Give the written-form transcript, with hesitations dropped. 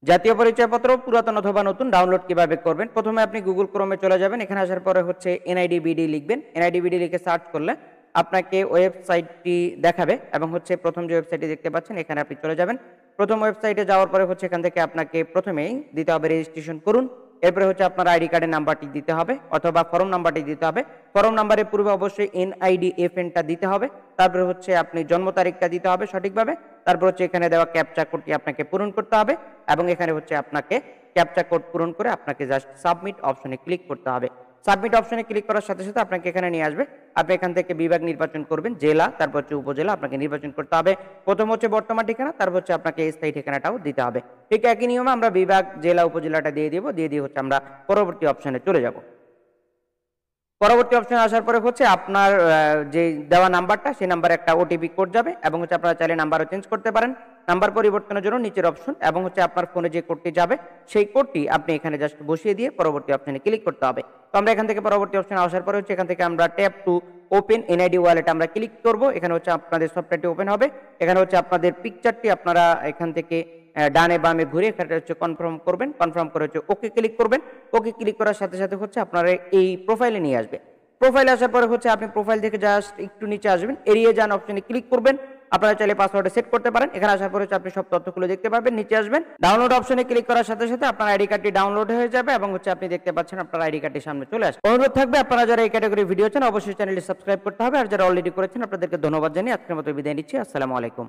জাতীয় পরিচয়পত্র পুরাতন অথবা নতুন ডাউনলোড কিভাবে করবেন? প্রথমে আপনি গুগল ক্রোমে চলে যাবেন। এখানে আসার পরে হচ্ছে এনআইডি বিডি লিখবেন। এনআইডি বিডি লিখে সার্চ করলে আপনাকে ওয়েবসাইটটি দেখাবে এবং হচ্ছে প্রথম যে ওয়েবসাইটটি দেখতে পাচ্ছেন এখানে আপনি চলে যাবেন। প্রথম ওয়েবসাইটে যাওয়ার পরে হচ্ছে এখান থেকে আপনাকে প্রথমেই দিতে হবে রেজিস্ট্রেশন করুন। এরপরে হচ্ছে আপনার আইডি কার্ডের নাম্বারটি দিতে হবে অথবা ফর্ম নাম্বারটি দিতে হবে। ফর্ম নাম্বারের পূর্বে অবশ্যই এনআইডি এফএনটা দিতে হবে। তারপরে হচ্ছে আপনি জন্ম তারিখটা দিতে হবে সঠিকভাবে। তারপর হচ্ছে এখানে দেওয়া ক্যাপচা কোডটি আপনাকে পূরণ করতে হবে এবং এখানে হচ্ছে আপনাকে ক্যাপচা কোড পূরণ করে আপনাকে জাস্ট সাবমিট অপশনে ক্লিক করতে হবে। সাবমিট অপশনে ক্লিক করার সাথে সাথে আপনাকে এখানে নিয়ে আসবে। আপনি এখান থেকে বিভাগ নির্বাচন করবেন, জেলা, তারপর হচ্ছে উপজেলা আপনাকে নির্বাচন করতে হবে। প্রথম হচ্ছে বর্তমান ঠিকানা, তারপর হচ্ছে আপনাকে স্থায়ী ঠিকানাটাও দিতে হবে। ঠিক একই নিয়মে আমরা বিভাগ, জেলা, উপজেলাটা দিয়ে দিব। দিয়ে দিয়ে হচ্ছে আমরা পরবর্তী অপশনে চলে যাব। পরবর্তী অপশনে আসার পরে হচ্ছে আপনার যে দেওয়া নাম্বারটা সেই নাম্বারে একটা ওটিপি কোড যাবে এবং হচ্ছে আপনারা চাইলে নাম্বারও চেঞ্জ করতে পারেন। নাম্বার পরিবর্তনের জন্য নিচের অপশন এবং হচ্ছে আপনার ফোনে যে কোডটি যাবে সেই কোডটি আপনি এখানে জাস্ট বসিয়ে দিয়ে পরবর্তী অপশনে ক্লিক করতে হবে। তো আমরা এখান থেকে পরবর্তী অপশনে আসার পরে হচ্ছে এখান থেকে আমরা tap to open NID wallet আমরা ক্লিক করব। এখানে হচ্ছে আপনাদের সফটওয়্যারটি ওপেন হবে। এখানে হচ্ছে আপনাদের পিকচারটি আপনারা এখান থেকে ডানে বামে ঘুরে এখানে হচ্ছে কনফার্ম করবেন। কনফার্ম করে হচ্ছে ওকে ক্লিক করবেন। ওকে ক্লিক করার সাথে সাথে হচ্ছে আপনারা এই প্রোফাইলে নিয়ে আসবে। প্রোফাইলে আসার পরে হচ্ছে আপনি প্রোফাইল থেকে জাস্ট একটু নিচে আসবেন, এড়িয়ে যান অপশনে ক্লিক করবেন। আপনারা চাইলে পাসওয়ার্ডে সেট করতে পারেন। এখানে আসার পরে হচ্ছে আপনি সব তথ্যগুলো দেখতে পারবেন। নিচে আসবেন, ডাউনলোড অপশনে ক্লিক করার সাথে সাথে আপনার আইডি কার্ডটি ডাউনলোড হয়ে যাবে এবং হচ্ছে আপনি দেখতে পাচ্ছেন আপনার আইডি কার্ডটি সামনে চলে আসবে। অনুরোধ থাকবে আপনারা যারা এই ক্যাটাগরি ভিডিও চান অবশ্যই চ্যানেলটি সাবস্ক্রাইব করতে হবে, আর যারা অলরেডি করেছেন আপনাদেরকে ধন্যবাদ জানিয়ে আজকের মতো বিদায় নিচ্ছি। আসসালামু আলাইকুম।